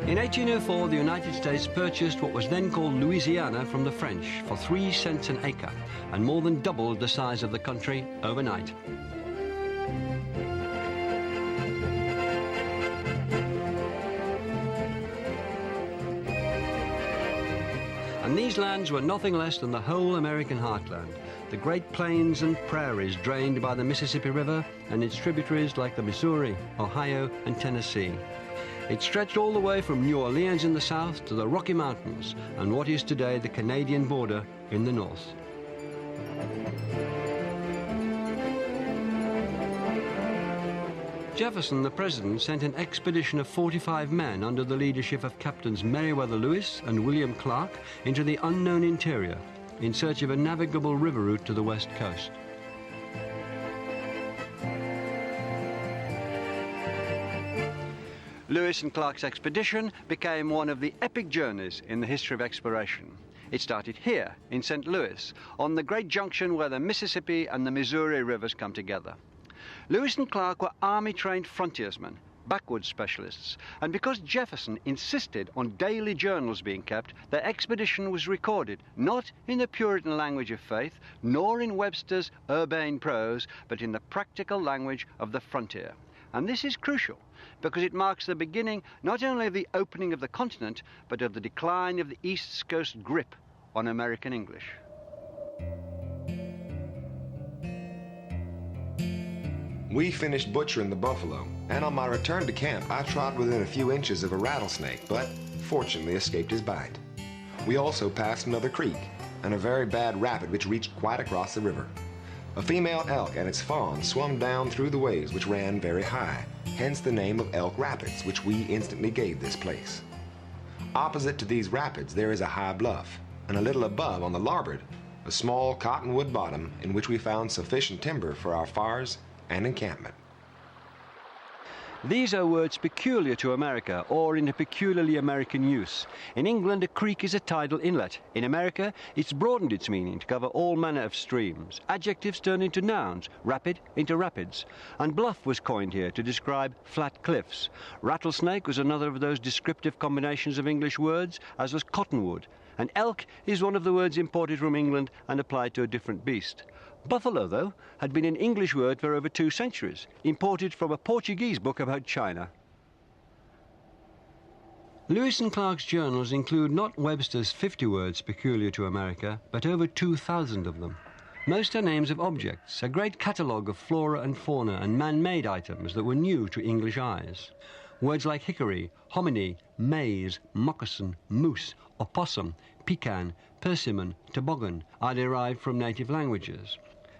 In 1804, the United States purchased what was then called Louisiana from the French for 3 cents an acre and more than doubled the size of the country overnight. And these lands were nothing less than the whole American heartland, the great plains and prairies drained by the Mississippi River and its tributaries like the Missouri, Ohio, and Tennessee. It stretched all the way from New Orleans in the south to the Rocky Mountains and what is today the Canadian border in the north. Jefferson, the president, sent an expedition of 45 men under the leadership of Captains Meriwether Lewis and William Clark into the unknown interior in search of a navigable river route to the west coast. Lewis and Clark's expedition became one of the epic journeys in the history of exploration. It started here in St. Louis, on the great junction where the Mississippi and the Missouri rivers come together. Lewis and Clark were army-trained frontiersmen, backwoods specialists, and because Jefferson insisted on daily journals being kept, their expedition was recorded not in the Puritan language of faith, nor in Webster's urbane prose, but in the practical language of the frontier. And this is crucial, because it marks the beginning not only of the opening of the continent, but of the decline of the East Coast grip on American English. We finished butchering the buffalo, and on my return to camp, I trod within a few inches of a rattlesnake, but fortunately escaped his bite. We also passed another creek and a very bad rapid which reached quite across the river. A female elk and its fawn swum down through the waves which ran very high, hence the name of Elk Rapids, which we instantly gave this place. Opposite to these rapids there is a high bluff, and a little above on the larboard, a small cottonwood bottom in which we found sufficient timber for our fires and encampment. These are words peculiar to America or in a peculiarly American use. In England, a creek is a tidal inlet. In America, it's broadened its meaning to cover all manner of streams. Adjectives turn into nouns, rapid into rapids. And bluff was coined here to describe flat cliffs. Rattlesnake was another of those descriptive combinations of English words, as was cottonwood. And elk is one of the words imported from England and applied to a different beast. Buffalo, though, had been an English word for over 2 centuries, imported from a Portuguese book about China. Lewis and Clark's journals include not Webster's 50 words peculiar to America, but over 2,000 of them. Most are names of objects, a great catalogue of flora and fauna and man-made items that were new to English eyes. Words like hickory, hominy, maize, moccasin, moose, opossum, pecan, persimmon, toboggan are derived from native languages,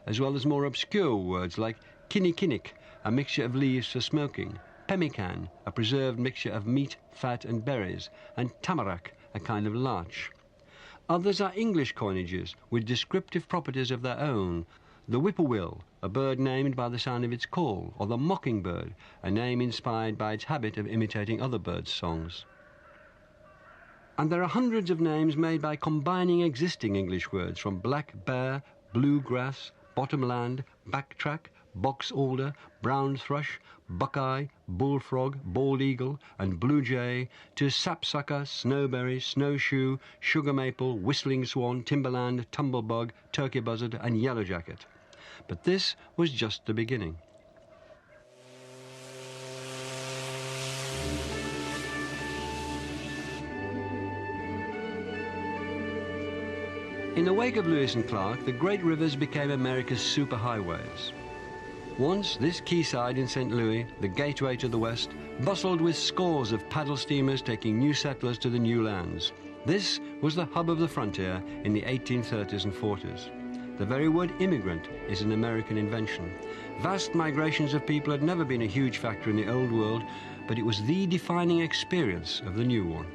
as well as more obscure words like kinnikinnick, a mixture of leaves for smoking, pemmican, a preserved mixture of meat, fat and berries, and tamarack, a kind of larch. Others are English coinages with descriptive properties of their own. The whippoorwill, a bird named by the sound of its call, or the mockingbird, a name inspired by its habit of imitating other birds' songs. And there are hundreds of names made by combining existing English words from black bear, bluegrass, bottomland, backtrack, box alder, brown thrush, buckeye, bullfrog, bald eagle, and blue jay, to sapsucker, snowberry, snowshoe, sugar maple, whistling swan, timberland, tumblebug, turkey buzzard, and yellowjacket. But this was just the beginning. In the wake of Lewis and Clark, the great rivers became America's superhighways. Once, this quayside in St. Louis, the gateway to the west, bustled with scores of paddle steamers taking new settlers to the new lands. This was the hub of the frontier in the 1830s and 40s. The very word immigrant is an American invention. Vast migrations of people had never been a huge factor in the old world, but it was the defining experience of the new one.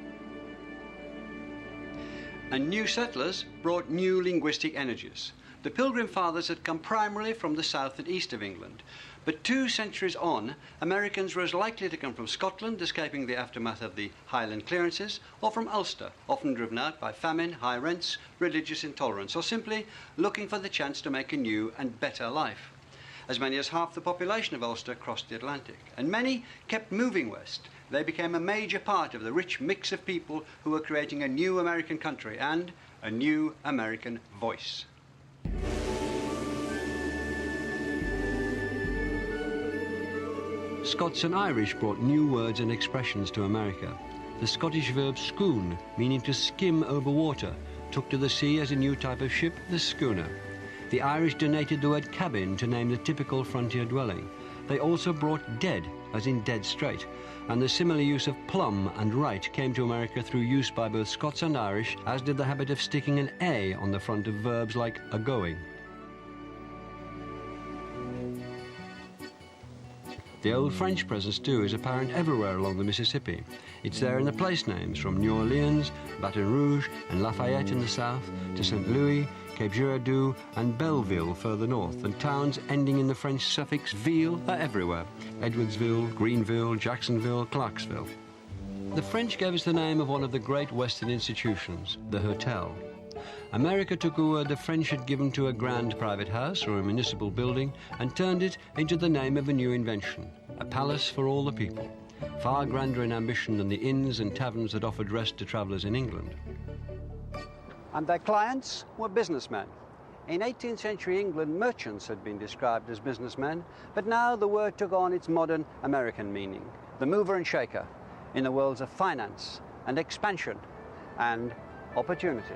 And new settlers brought new linguistic energies. The Pilgrim Fathers had come primarily from the south and east of England, but 2 centuries on, Americans were as likely to come from Scotland, escaping the aftermath of the Highland clearances, or from Ulster, often driven out by famine, high rents, religious intolerance, or simply looking for the chance to make a new and better life. As many as half the population of Ulster crossed the Atlantic, and many kept moving west. They became a major part of the rich mix of people who were creating a new American country and a new American voice. Scots and Irish brought new words and expressions to America. The Scottish verb schoon, meaning to skim over water, took to the sea as a new type of ship, the schooner. The Irish donated the word cabin to name the typical frontier dwelling. They also brought dead, as in dead straight, and the similar use of plumb and right came to America through use by both Scots and Irish, as did the habit of sticking an A on the front of verbs like a-going. The old French presence, too, is apparent everywhere along the Mississippi. It's there in the place names, from New Orleans, Baton Rouge, and Lafayette in the south, to St. Louis, Cape Girardeau, and Belleville further north, and towns ending in the French suffix ville are everywhere. Edwardsville, Greenville, Jacksonville, Clarksville. The French gave us the name of one of the great Western institutions, the hotel. America took a word the French had given to a grand private house or a municipal building and turned it into the name of a new invention, a palace for all the people, far grander in ambition than the inns and taverns that offered rest to travellers in England. And their clients were businessmen. In 18th century England, merchants had been described as businessmen, but now the word took on its modern American meaning, the mover and shaker in the worlds of finance and expansion and opportunity.